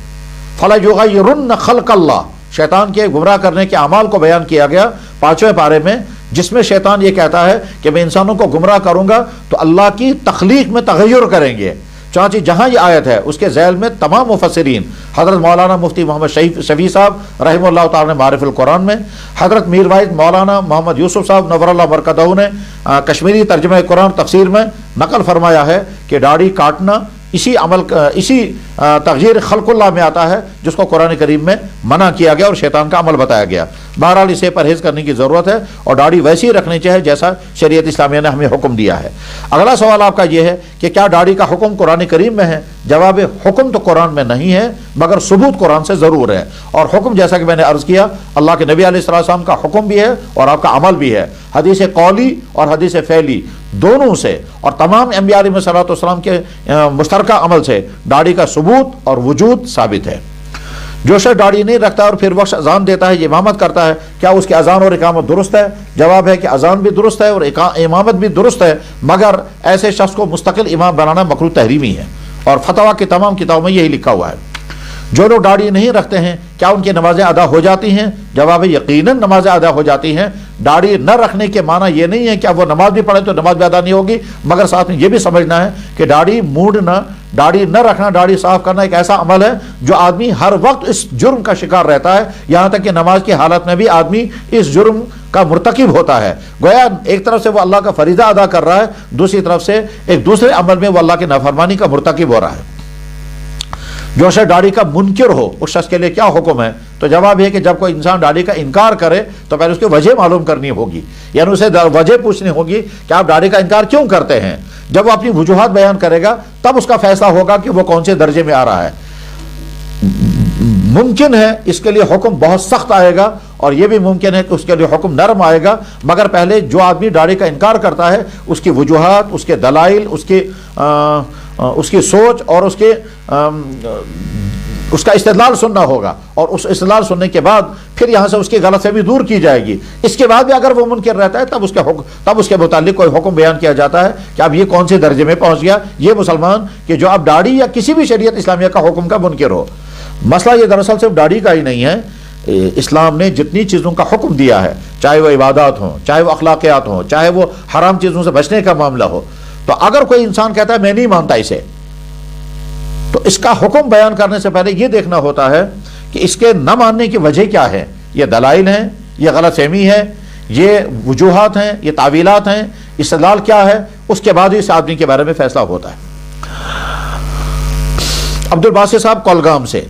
فَلَا يُغَيِّرُنَّ خَلْقَ اللَّهِ، شیطان کے گمراہ کرنے کے اعمال کو بیان کیا گیا 5ویں پارے میں، جس میں شیطان یہ کہتا ہے کہ میں انسانوں کو گمراہ کروں گا تو اللہ کی تخلیق میں تغیر کریں گے۔ چانچہ جہاں یہ آیت ہے اس کے ذیل میں تمام مفسرین، حضرت مولانا مفتی محمد شفیع صاحب رحمہ اللہ تعالی نے معارف القرآن میں، حضرت میر واحد مولانا محمد یوسف صاحب نور اللہ مرکزہ نے کشمیری ترجمہ قرآن تفسیر میں نقل فرمایا ہے کہ داڑھی کاٹنا اسی تغییر خلق اللہ میں آتا ہے جس کو قرآن کریم میں منع کیا گیا اور شیطان کا عمل بتایا گیا۔ بہرحال اسے پرہیز کرنے کی ضرورت ہے اور داڑھی ویسی رکھنی چاہیے جیسا شریعت اسلامیہ نے ہمیں حکم دیا ہے۔ اگلا سوال آپ کا یہ ہے کہ کیا داڑھی کا حکم قرآن کریم میں ہے؟ جواب حکم تو قرآن میں نہیں ہے، مگر ثبوت قرآن سے ضرور ہے، اور حکم جیسا کہ میں نے عرض کیا اللہ کے نبی علیہ السلام کا حکم بھی ہے اور آپ کا عمل بھی ہے، حدیث قولی اور حدیث فعلی دونوں سے، اور تمام انبیاء علیہ السلام کے مشترکہ عمل سے داڑھی کا ثبوت اور وجود ثابت ہے۔ جو شخص داڑھی نہیں رکھتا اور پھر وقت اذان دیتا ہے، یہ امامت کرتا ہے، کیا اس کی اذان اور اقامت درست ہے؟ جواب ہے کہ اذان بھی درست ہے اور امامت بھی درست ہے، مگر ایسے شخص کو مستقل امام بنانا مکروہ تحریمی ہے، اور فتویٰ کی تمام کتابوں میں یہی لکھا ہوا ہے۔ جو لوگ داڑھی نہیں رکھتے ہیں کیا ان کی نمازیں ادا ہو جاتی ہیں؟ جواب ہے یقیناً نمازیں ادا ہو جاتی ہیں۔ داڑھی نہ رکھنے کے معنی یہ نہیں ہے کہ اب وہ نماز بھی پڑھے تو نماز بھی ادا نہیں ہوگی، مگر ساتھ میں یہ بھی سمجھنا ہے کہ داڑھی موڑنا، داڑھی نہ رکھنا، داڑھی صاف کرنا ایک ایسا عمل ہے جو آدمی ہر وقت اس جرم کا شکار رہتا ہے، یہاں تک کہ نماز کی حالت میں بھی آدمی اس جرم کا مرتکب ہوتا ہے۔ گویا ایک طرف سے وہ اللہ کا فریضہ ادا کر رہا ہے، دوسری طرف سے ایک دوسرے عمل میں وہ اللہ کی نافرمانی کا مرتکب ہو رہا ہے۔ جو شخص داڑھی کا منکر ہو اس شخص کے لیے کیا حکم ہے؟ تو جواب یہ کہ جب کوئی انسان داڑھی کا انکار کرے تو پہلے اس کی وجہ معلوم کرنی ہوگی، یعنی اسے وجہ پوچھنی ہوگی کہ آپ داڑھی کا انکار کیوں کرتے ہیں۔ جب وہ اپنی وجوہات بیان کرے گا تب اس کا فیصلہ ہوگا کہ وہ کون سے درجے میں آ رہا ہے۔ ممکن ہے اس کے لیے حکم بہت سخت آئے گا، اور یہ بھی ممکن ہے کہ اس کے لیے حکم نرم آئے گا، مگر پہلے جو آدمی داڑھی کا انکار کرتا ہے اس کی وجوہات، اس کے دلائل، اس کی سوچ اور اس کا استدلال سننا ہوگا، اور اس استدلال سننے کے بعد پھر یہاں سے اس کی غلط فہمی دور کی جائے گی۔ اس کے بعد بھی اگر وہ منکر رہتا ہے تب اس کے متعلق کوئی حکم بیان کیا جاتا ہے کہ اب یہ کون سے درجے میں پہنچ گیا یہ مسلمان کہ جو اب داڑھی یا کسی بھی شریعت اسلامیہ کا حکم کا منکر ہو۔ مسئلہ یہ دراصل صرف داڑھی کا ہی نہیں ہے، اسلام نے جتنی چیزوں کا حکم دیا ہے، چاہے وہ عبادات ہوں، چاہے وہ اخلاقیات ہوں، چاہے وہ حرام چیزوں سے بچنے کا معاملہ ہو، تو اگر کوئی انسان کہتا ہے میں نہیں مانتا اسے، تو اس کا حکم بیان کرنے سے پہلے یہ دیکھنا ہوتا ہے کہ اس کے نہ ماننے کی وجہ کیا ہے۔ یہ دلائل ہیں، یہ غلط فہمی ہے، یہ وجوہات ہیں، یہ تعویلات ہیں، استدلال کیا ہے، اس کے بعد اس آدمی کے بارے میں فیصلہ ہوتا ہے۔ عبد الباسط صاحب کولگام سے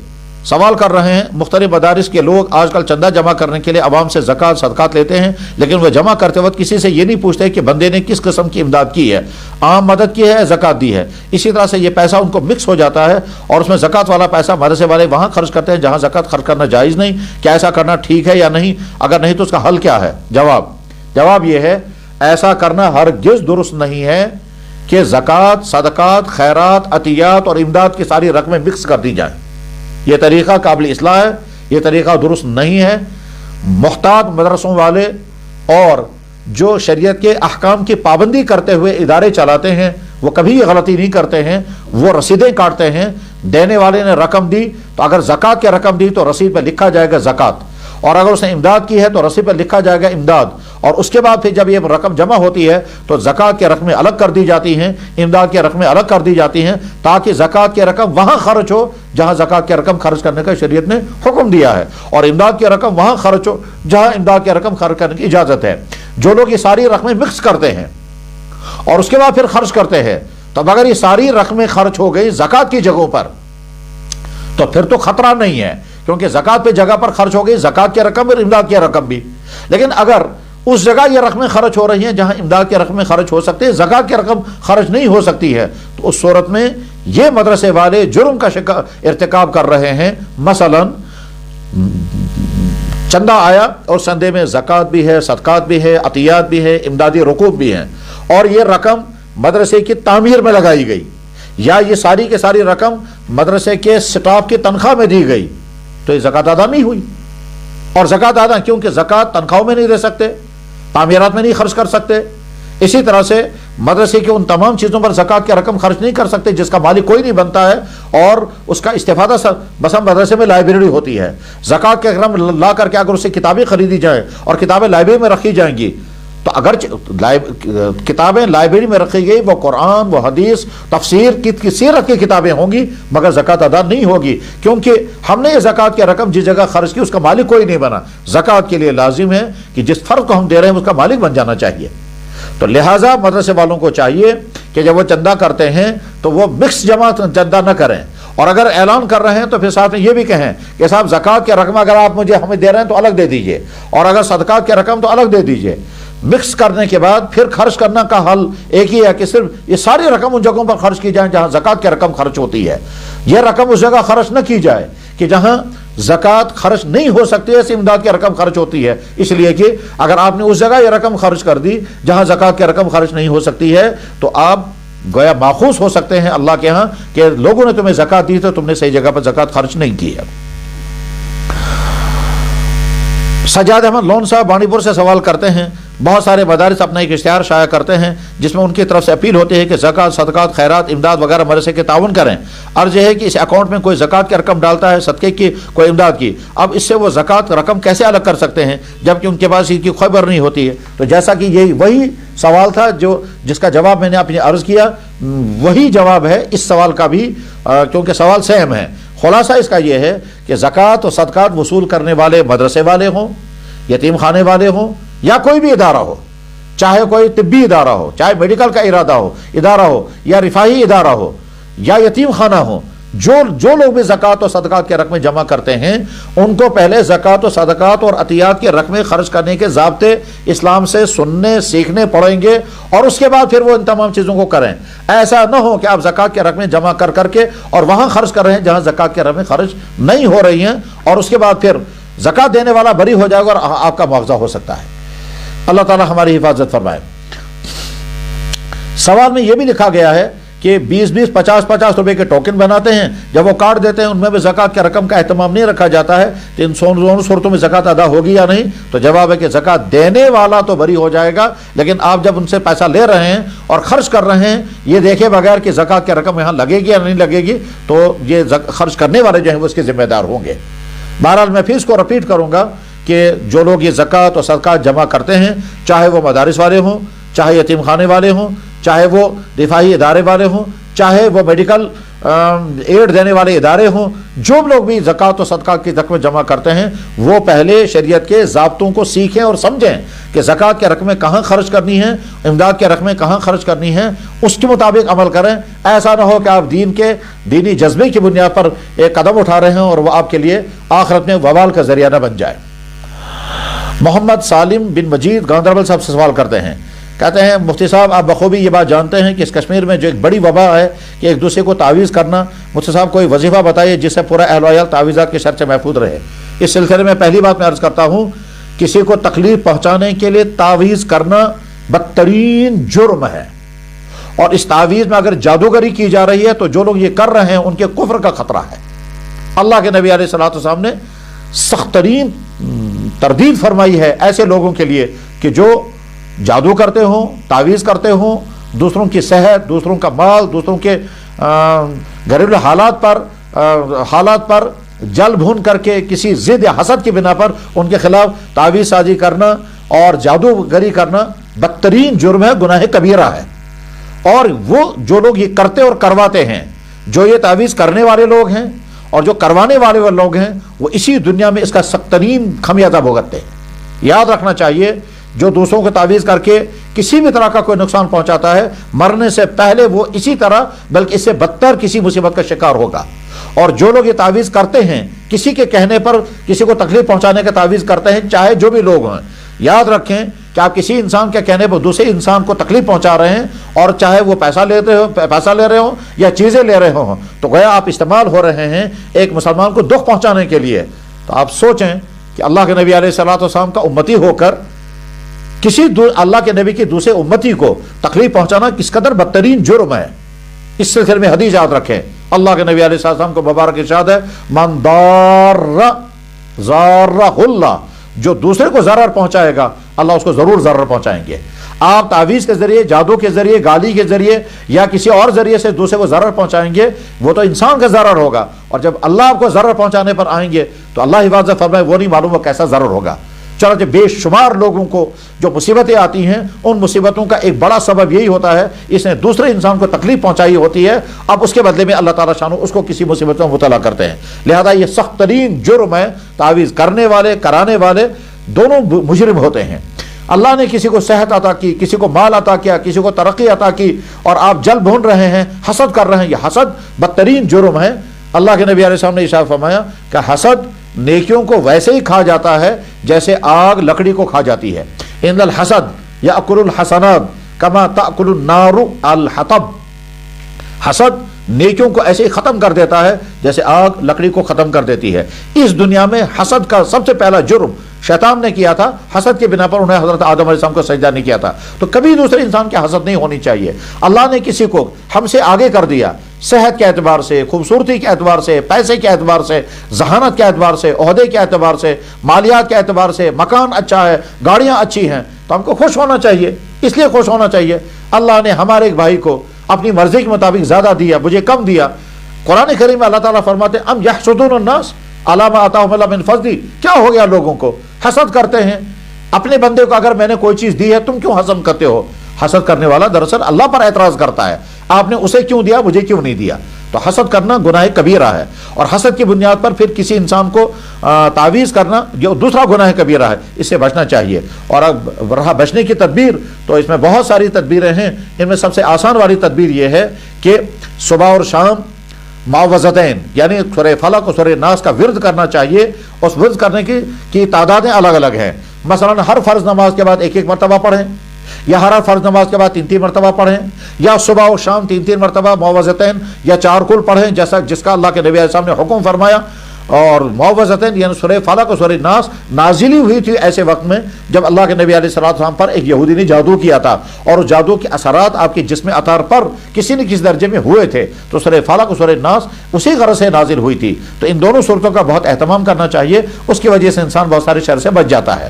سوال کر رہے ہیں، مختلف مدارس کے لوگ آج کل چندہ جمع کرنے کے لیے عوام سے زکوٰۃ صدقات لیتے ہیں، لیکن وہ جمع کرتے وقت کسی سے یہ نہیں پوچھتے کہ بندے نے کس قسم کی امداد کی ہے، عام مدد کی ہے، زکوٰۃ دی ہے۔ اسی طرح سے یہ پیسہ ان کو مکس ہو جاتا ہے اور اس میں زکوٰۃ والا پیسہ مدرسے والے وہاں خرچ کرتے ہیں جہاں زکوٰۃ خرچ کرنا جائز نہیں۔ کیا ایسا کرنا ٹھیک ہے یا نہیں؟ اگر نہیں تو اس کا حل کیا ہے؟ جواب یہ ہے ایسا کرنا ہرگز درست نہیں ہے، کہ زکوٰۃ، صدقات، خیرات، عطیات اور امداد کی ساری رقمیں مکس کر دی جائیں۔ یہ طریقہ قابل اصلاح ہے، یہ طریقہ درست نہیں ہے۔ محتاط مدرسوں والے اور جو شریعت کے احکام کی پابندی کرتے ہوئے ادارے چلاتے ہیں وہ کبھی یہ غلطی نہیں کرتے ہیں، وہ رسیدیں کاٹتے ہیں۔ دینے والے نے رقم دی تو اگر زکوٰۃ کی رقم دی تو رسید پہ لکھا جائے گا زکوٰۃ، اور اگر اس نے امداد کی ہے تو رسید پہ لکھا جائے گا امداد، اور اس کے بعد پھر جب یہ رقم جمع ہوتی ہے تو زکوٰۃ کی رقمیں الگ کر دی جاتی ہیں، امداد کی رقمیں الگ کر دی جاتی ہیں، تاکہ زکوٰۃ کی رقم وہاں خرچ ہو جہاں زکوٰۃ کی رقم خرچ کرنے کا شریعت نے حکم دیا ہے، اور امداد کی رقم وہاں خرچ ہو جہاں امداد کی رقم خرچ کرنے کی اجازت ہے۔ جو لوگ یہ ساری رقمیں مکس کرتے ہیں اور اس کے بعد پھر خرچ کرتے ہیں، تو اگر یہ ساری رقمیں خرچ ہو گئی زکوٰۃ کی جگہوں پر تو پھر تو خطرہ نہیں ہے، کیونکہ زکوٰۃ پہ جگہ پر خرچ ہو گئی زکوٰۃ کی رقم اور امداد کی رقم بھی۔ لیکن اگر اس جگہ یہ رقمیں خرچ ہو رہی ہیں جہاں امداد کی رقمیں خرچ ہو سکتی ہے، زکوٰۃ کی رقم خرچ نہیں ہو سکتی ہے، تو اس صورت میں یہ مدرسے والے جرم کا ارتکاب کر رہے ہیں۔ مثلا چندہ آیا اور چندے میں زکوٰۃ بھی ہے، صدقات بھی ہے، عطیات بھی ہے، امدادی رقوق بھی ہیں، اور یہ رقم مدرسے کی تعمیر میں لگائی گئی، یا یہ ساری کی ساری رقم مدرسے کے سٹاف کی تنخواہ میں دی گئی، تو یہ زکوٰۃ ادا نہیں ہوئی۔ اور زکوٰۃ ادا کیونکہ زکوٰۃ تنخواہوں میں نہیں دے سکتے، تعمیرات میں نہیں خرچ کر سکتے، اسی طرح سے مدرسے کی ان تمام چیزوں پر زکوٰۃ کی رقم خرچ نہیں کر سکتے جس کا مالک کوئی نہیں بنتا ہے، اور اس کا استفادہ مثلا مدرسے میں لائبریری ہوتی ہے، زکوٰۃ کی رقم لا کر کے اگر اس سے کتابیں خریدی جائیں اور کتابیں لائبریری میں رکھی جائیں گی، تو اگر کتابیں لائبریری میں رکھی گئی وہ قرآن، وہ حدیث، تفسیر کی سیرت کی کتابیں ہوں گی، مگر زکوٰۃ ادا نہیں ہوگی، کیونکہ ہم نے یہ زکوٰۃ کی رقم جس جگہ خرچ کی اس کا مالک کوئی نہیں بنا۔ زکوٰۃ کے لیے لازم ہے کہ جس فرد کو ہم دے رہے ہیں اس کا مالک بن جانا چاہیے۔ تو لہٰذا مدرسے والوں کو چاہیے کہ جب وہ چندہ کرتے ہیں تو وہ مکس جمع چندہ نہ کریں، اور اگر اعلان کر رہے ہیں تو پھر ساتھ میں یہ بھی کہیں کہ صاحب زکوٰۃ کی رقم اگر آپ مجھے ہمیں دے رہے ہیں تو الگ دے دیجئے، اور اگر صدقات کی رقم تو الگ دے دیجئے۔ مکس کرنے کے بعد پھر خرچ کرنا کا حل ایک ہی ہے کہ صرف یہ ساری رقم ان جگہوں پر خرچ کی جائیں جہاں زکوٰۃ کی رقم خرچ ہوتی ہے، یہ رقم اس جگہ خرچ نہ کی جائے کہ جہاں زکوٰۃ خرچ نہیں ہو سکتی ہے، امداد کی رقم خرچ ہوتی ہے، اس لیے کہ اگر آپ نے اس جگہ یہ رقم خرچ کر دی جہاں زکوٰۃ کی رقم خرچ نہیں ہو سکتی ہے تو آپ گویا ماخوذ ہو سکتے ہیں اللہ کے ہاں کہ لوگوں نے تمہیں زکوٰۃ دی تو تم نے صحیح جگہ پر زکوٰۃ خرچ نہیں کی ہے۔ سجاد احمد لون صاحب بانڈی پور سے سوال کرتے ہیں، بہت سارے مدارس اپنا ایک اشتہار شائع کرتے ہیں جس میں ان کی طرف سے اپیل ہوتی ہے کہ زکوٰۃ، صدقات، خیرات، امداد وغیرہ مدرسے کے تعاون کریں۔ عرض یہ ہے کہ اس اکاؤنٹ میں کوئی زکوٰۃ کی رقم ڈالتا ہے، صدقے کی، کوئی امداد کی، اب اس سے وہ زکوٰۃ رقم کیسے الگ کر سکتے ہیں جبکہ ان کے پاس اس کی خبر نہیں ہوتی ہے؟ تو جیسا کہ یہی وہی سوال تھا جس کا جواب میں نے آپ نے عرض کیا، وہی جواب ہے اس سوال کا بھی، کیونکہ سوال سیم ہے۔ خلاصہ اس کا یہ ہے کہ زکوٰۃ و صدقات وصول کرنے والے مدرسے والے ہوں، یتیم خانے والے ہوں، یا کوئی بھی ادارہ ہو، چاہے کوئی طبی ادارہ ہو، چاہے میڈیکل کا ادارہ ہو یا رفاہی ادارہ ہو یا یتیم خانہ ہو، جو لوگ بھی زکوٰۃ و صدقات کی رقمیں جمع کرتے ہیں ان کو پہلے زکوٰۃ و صدقات اور عطیات کی رقمیں خرچ کرنے کے ضابطے اسلام سے سننے سیکھنے پڑیں گے، اور اس کے بعد پھر وہ ان تمام چیزوں کو کریں۔ ایسا نہ ہو کہ آپ زکوٰۃ کی رقمیں جمع کر کے اور وہاں خرچ کر رہے ہیں جہاں زکوٰۃ کی رقمیں خرچ نہیں ہو رہی ہیں، اور اس کے بعد پھر زکوٰۃ دینے والا بری ہو جائے گا اور آپ کا مواخذہ ہو سکتا ہے۔ اللہ تعالیٰ ہماری حفاظت فرمائے۔ سوال میں یہ بھی لکھا گیا ہے کہ 20-20 50-50 روپے کے ٹوکن بناتے ہیں، جب وہ کارڈ دیتے ہیں ان میں بھی زکوٰۃ کی رقم کا اہتمام نہیں رکھا جاتا ہے، تو ان دونوں صورتوں میں زکوٰۃ ادا ہوگی یا نہیں؟ تو جواب ہے کہ زکوٰۃ دینے والا تو بری ہو جائے گا، لیکن آپ جب ان سے پیسہ لے رہے ہیں اور خرچ کر رہے ہیں یہ دیکھے بغیر کہ زکوٰۃ کی رقم یہاں لگے گی یا نہیں لگے گی، تو یہ خرچ کرنے والے جو ہیں وہ اس کے ذمہ دار ہوں گے۔ بہرحال میں پھر اس کو رپیٹ کروں گا کہ جو لوگ یہ زکوٰۃ اور صدقات جمع کرتے ہیں، چاہے وہ مدارس والے ہوں، چاہے یتیم خانے والے ہوں، چاہے وہ دفاعی ادارے والے ہوں، چاہے وہ میڈیکل ایڈ دینے والے ادارے ہوں، جو لوگ بھی زکوٰۃ و صدقات کی رقمیں جمع کرتے ہیں وہ پہلے شریعت کے ضابطوں کو سیکھیں اور سمجھیں کہ زکوٰۃ کی رقمیں کہاں خرچ کرنی ہیں، امداد کی رقمیں کہاں خرچ کرنی ہیں، اس کے مطابق عمل کریں۔ ایسا نہ ہو کہ آپ دینی جذبے کی بنیاد پر ایک قدم اٹھا رہے ہیں اور وہ آپ کے لیے آخرت میں وبال کا ذریعہ نہ بن جائے۔ محمد سالم بن مجید گاندربل صاحب سے سوال کرتے ہیں، کہتے ہیں مفتی صاحب آپ بخوبی یہ بات جانتے ہیں کہ اس کشمیر میں جو ایک بڑی وبا ہے کہ ایک دوسرے کو تعویذ کرنا، مفتی صاحب کوئی وظیفہ بتائیے جس سے پورا اہل و عیال تعویذات کے شر سے محفوظ رہے۔ اس سلسلے میں پہلی بات میں عرض کرتا ہوں، کسی کو تکلیف پہنچانے کے لیے تعویذ کرنا بدترین جرم ہے، اور اس تعویذ میں اگر جادوگری کی جا رہی ہے تو جو لوگ یہ کر رہے ہیں ان کے کفر کا خطرہ ہے۔ اللہ کے نبی علیہ الصلوۃ والسلام نے سخت ترین تردید فرمائی ہے ایسے لوگوں کے لیے کہ جو جادو کرتے ہوں، تعویذ کرتے ہوں، دوسروں کی صحت، دوسروں کا مال، دوسروں کے گھریلو حالات پر جل بھون کر کے کسی ضد یا حسد کی بنا پر ان کے خلاف تعویذ سازی کرنا اور جادوگری کرنا بدترین جرم ہے، گناہ کبیرہ ہے۔ اور وہ جو لوگ یہ کرتے اور کرواتے ہیں، جو یہ تعویذ کرنے والے لوگ ہیں اور جو کروانے والے لوگ ہیں، وہ اسی دنیا میں اس کا سخت ترین خمیازہ بھگتتے ہیں۔ یاد رکھنا چاہیے جو دوسروں کو تعویذ کر کے کسی بھی طرح کا کوئی نقصان پہنچاتا ہے، مرنے سے پہلے وہ اسی طرح بلکہ اس سے بدتر کسی مصیبت کا شکار ہوگا۔ اور جو لوگ یہ تعویذ کرتے ہیں، کسی کے کہنے پر کسی کو تکلیف پہنچانے کا تعویذ کرتے ہیں، چاہے جو بھی لوگ ہیں، یاد رکھیں کہ آپ کسی انسان کے کہنے پر دوسرے انسان کو تکلیف پہنچا رہے ہیں، اور چاہے وہ پیسہ لے رہے ہوں یا چیزیں لے رہے ہوں، تو گویا آپ استعمال ہو رہے ہیں ایک مسلمان کو دکھ پہنچانے کے لیے۔ تو آپ سوچیں کہ اللہ کے نبی علیہ الصلوۃ والسلام کا امتی ہو کر اللہ کے نبی کی دوسرے امتی کو تکلیف پہنچانا کس قدر بدترین جرم ہے۔ اس سلسلے میں حدیث یاد رکھیں، اللہ کے نبی علیہ السلام کو مبارک ارشاد ہے، من ضار ضارہ اللہ، جو دوسرے کو ضرر پہنچائے گا اللہ اس کو ضرور ضرر پہنچائیں گے۔ آپ تعویذ کے ذریعے، جادو کے ذریعے، گالی کے ذریعے یا کسی اور ذریعے سے دوسرے کو ضرر پہنچائیں گے، وہ تو انسان کا ضرر ہوگا، اور جب اللہ آپ کو ضرر پہنچانے پر آئیں گے تو اللہ حفاظت فرمائے وہ نہیں معلوم وہ کیسا ضرر ہوگا۔ چنانچہ بے شمار لوگوں کو جو مصیبتیں آتی ہیں، ان مصیبتوں کا ایک بڑا سبب یہی ہوتا ہے اس نے دوسرے انسان کو تکلیف پہنچائی ہوتی ہے، اب اس کے بدلے میں اللہ تعالیٰ شانو اس کو کسی مصیبت میں مبتلا کرتے ہیں۔ لہذا یہ سخت ترین جرم ہے، تعویذ کرنے والے، کرانے والے دونوں مجرم ہوتے ہیں۔ اللہ نے کسی کو صحت عطا کی، کسی کو مال عطا کیا، کسی کو ترقی عطا کی، اور آپ جل بھون رہے ہیں، حسد کر رہے ہیں، یہ حسد بدترین جرم ہے۔ اللہ کے نبی علیہ السلام نے ارشاد فرمایا کہ حسد نیکیوں کو ویسے ہی کھا جاتا ہے جیسے آگ لکڑی کو کھا جاتی ہے۔ ان الحسد یاکل الحسنات کما تاکل النار الحطب، حسد نیکیوں کو ایسے ہی ختم کر دیتا ہے جیسے آگ لکڑی کو ختم کر دیتی ہے۔ اس دنیا میں حسد کا سب سے پہلا جرم شیطان نے کیا تھا، حسد کے بنا پر انہیں حضرت آدم علیہ السلام کو سجدہ نہیں کیا تھا۔ تو کبھی دوسرے انسان کی حسد نہیں ہونی چاہیے۔ اللہ نے کسی کو ہم سے آگے کر دیا، صحت کے اعتبار سے، خوبصورتی کے اعتبار سے، پیسے کے اعتبار سے، ذہانت کے اعتبار سے، عہدے کے اعتبار سے، مالیات کے اعتبار سے، مکان اچھا ہے، گاڑیاں اچھی ہیں، تو ہم کو خوش ہونا چاہیے۔ اس لیے خوش ہونا چاہیے اللہ نے ہمارے ایک بھائی کو اپنی مرضی کے مطابق زیادہ دیا، مجھے کم دیا۔ قرآن کریم میں اللہ تعالیٰ فرماتے ہیں ام یحسدون الناس علی ما آتاہم اللہ من فضل، کیا ہو گیا لوگوں کو حسد کرتے ہیں اپنے بندے کو، اگر میں نے کوئی چیز دی ہے تم کیوں حسد کرتے ہو؟ حسد کرنے والا دراصل اللہ پر اعتراض کرتا ہے، آپ نے اسے کیوں دیا مجھے کیوں نہیں دیا؟ تو حسد کرنا گناہ کبیرہ ہے، اور حسد کی بنیاد پر پھر کسی انسان کو تعویذ کرنا جو دوسرا گناہ کبیرہ ہے، اس سے بچنا چاہیے۔ اور اب رہا بچنے کی تدبیر، تو اس میں بہت ساری تدبیریں ہیں، ان میں سب سے آسان والی تدبیر یہ ہے کہ صبح اور شام معوذتین یعنی سورہ فلق اور سورہ ناس کا ورد کرنا چاہیے۔ اس ورد کرنے کی تعدادیں الگ الگ ہیں، مثلا ہر فرض نماز کے بعد ایک ایک مرتبہ پڑھیں، یا ہر فرض نماز کے بعد 3 مرتبہ پڑھیں، یا صبح و شام 3 مرتبہ معوذتین یا 4 کل پڑھیں جیسا جس کا اللہ کے نبی علیہ السلام نے حکم فرمایا۔ اور معوذتین یعنی سورہ فلق اور سورہ ناس نازلی ہوئی تھی ایسے وقت میں جب اللہ کے نبی علیہ السلام پر ایک یہودی نے جادو کیا تھا، اور اس جادو کے اثرات آپ کے جسم اطہار پر کسی نہ کسی درجے میں ہوئے تھے، تو سورہ فلق اور سورہ ناس اسی غرض سے نازل ہوئی تھی۔ تو ان دونوں صورتوں کا بہت اہتمام کرنا چاہیے، اس کی وجہ سے انسان بہت سارے شر سے بچ جاتا ہے۔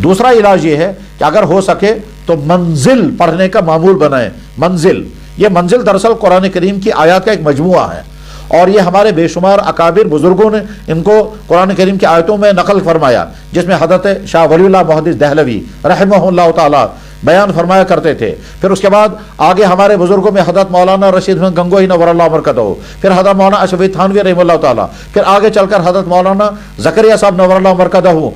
دوسرا علاج یہ ہے کہ اگر ہو سکے تو منزل پڑھنے کا معمول بنائیں۔ منزل، یہ منزل دراصل قرآن کریم کی آیات کا ایک مجموعہ ہے، اور یہ ہمارے بے شمار اکابر بزرگوں نے ان کو قرآن کریم کی آیتوں میں نقل فرمایا، جس میں حضرت شاہ ولی اللہ محدث دہلوی رحمہ اللہ تعالی بیان فرمایا کرتے تھے۔ پھر اس کے بعد آگے ہمارے بزرگوں میں حضرت مولانا رشید احمد گنگوہی نور اللہ مرکزہ، پھر حضرت مولانا اشرف تھانوی رحمہ اللہ تعالی، پھر آگے چل کر حضرت مولانا زکریا صاحب نور اللہ مرکزہ،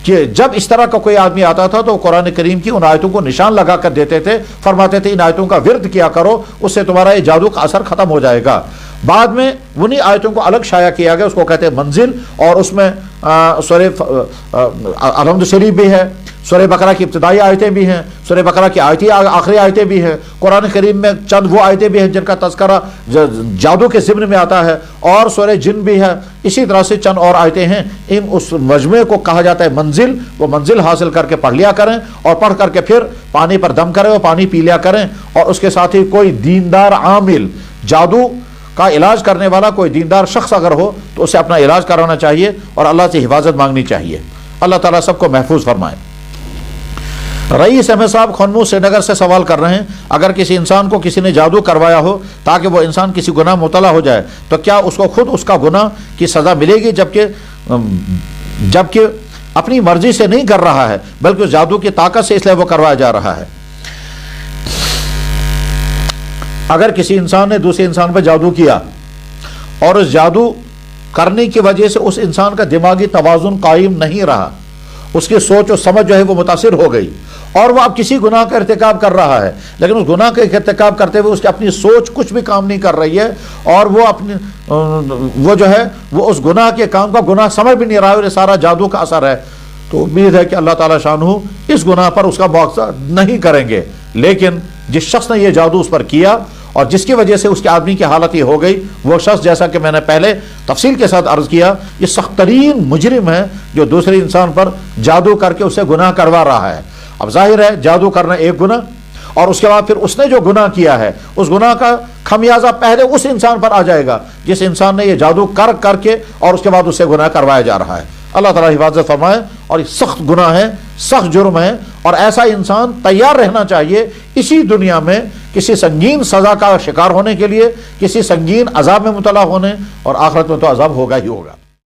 کہ جب اس طرح کا کوئی آدمی آتا تھا تو قرآن کریم کی ان آیتوں کو نشان لگا کر دیتے تھے، فرماتے تھے ان آیتوں کا ورد کیا کرو، اس سے تمہارا یہ جادو کا اثر ختم ہو جائے گا۔ بعد میں انہی آیتوں کو الگ شائع کیا گیا، اس کو کہتے ہیں منزل، اور اس میں سورہ الحمد شریف بھی ہے، سورہ بقرہ کی ابتدائی آیتیں بھی ہیں، سورہ بقرہ کی آخری آیتیں بھی ہیں، قرآن کریم میں چند وہ آیتیں بھی ہیں جن کا تذکرہ جادو کے ضمن میں آتا ہے، اور سورہ جن بھی ہے، اسی طرح سے چند اور آیتیں ہیں۔ ان اس مجموعے کو کہا جاتا ہے منزل، وہ منزل حاصل کر کے پڑھ لیا کریں، اور پڑھ کر کے پھر پانی پر دم کریں اور پانی پی لیا کریں، اور اس کے ساتھ ہی کوئی دیندار عامل، جادو کا علاج کرنے والا کوئی دیندار شخص اگر ہو تو اسے اپنا علاج کرانا چاہیے اور اللہ سے حفاظت مانگنی چاہیے۔ اللہ تعالیٰ سب کو محفوظ فرمائے۔ رئیس احمد صاحب خنمو سری نگر سے سوال کر رہے ہیں، اگر کسی انسان کو کسی نے جادو کروایا ہو تاکہ وہ انسان کسی گناہ مبتلا ہو جائے تو کیا اس کو خود اس کا گناہ کی سزا ملے گی، جبکہ اپنی مرضی سے نہیں کر رہا ہے بلکہ جادو کی طاقت سے اس لیے وہ کروایا جا رہا ہے؟ اگر کسی انسان نے دوسرے انسان پہ جادو کیا اور اس جادو کرنے کی وجہ سے اس انسان کا دماغی توازن قائم نہیں رہا، اس کی سوچ و سمجھ جو ہے وہ متاثر ہو گئی، اور وہ اب کسی گناہ کا ارتکاب کر رہا ہے، لیکن اس گناہ کا ارتکاب کرتے ہوئے اس کی اپنی سوچ کچھ بھی کام نہیں کر رہی ہے، اور وہ جو ہے وہ اس گناہ کے کام کا گناہ سمجھ بھی نہیں رہا ہے، اور یہ سارا جادو کا اثر ہے، تو امید ہے کہ اللہ تعالیٰ شانہ اس گناہ پر اس کا مواخذہ نہیں کریں گے۔ لیکن جس شخص نے یہ جادو اس پر کیا اور جس کی وجہ سے اس کے آدمی کی حالت یہ ہو گئی، وہ شخص جیسا کہ میں نے پہلے تفصیل کے ساتھ عرض کیا، یہ سخت ترین مجرم ہے جو دوسرے انسان پر جادو کر کے اسے گناہ کروا رہا ہے۔ اب ظاہر ہے جادو کرنا ایک گناہ، اور اس کے بعد پھر اس نے جو گناہ کیا ہے اس گناہ کا خمیازہ پہلے اس انسان پر آ جائے گا جس انسان نے یہ جادو کر کے اور اس کے بعد اسے گناہ کروایا جا رہا ہے۔ اللہ تعالیٰ حفاظت فرمائے، اور یہ سخت گناہ ہے، سخت جرم ہے، اور ایسا انسان تیار رہنا چاہیے اسی دنیا میں کسی سنگین سزا کا شکار ہونے کے لیے، کسی سنگین عذاب میں مبتلا ہونے، اور آخرت میں تو عذاب ہوگا ہی ہوگا۔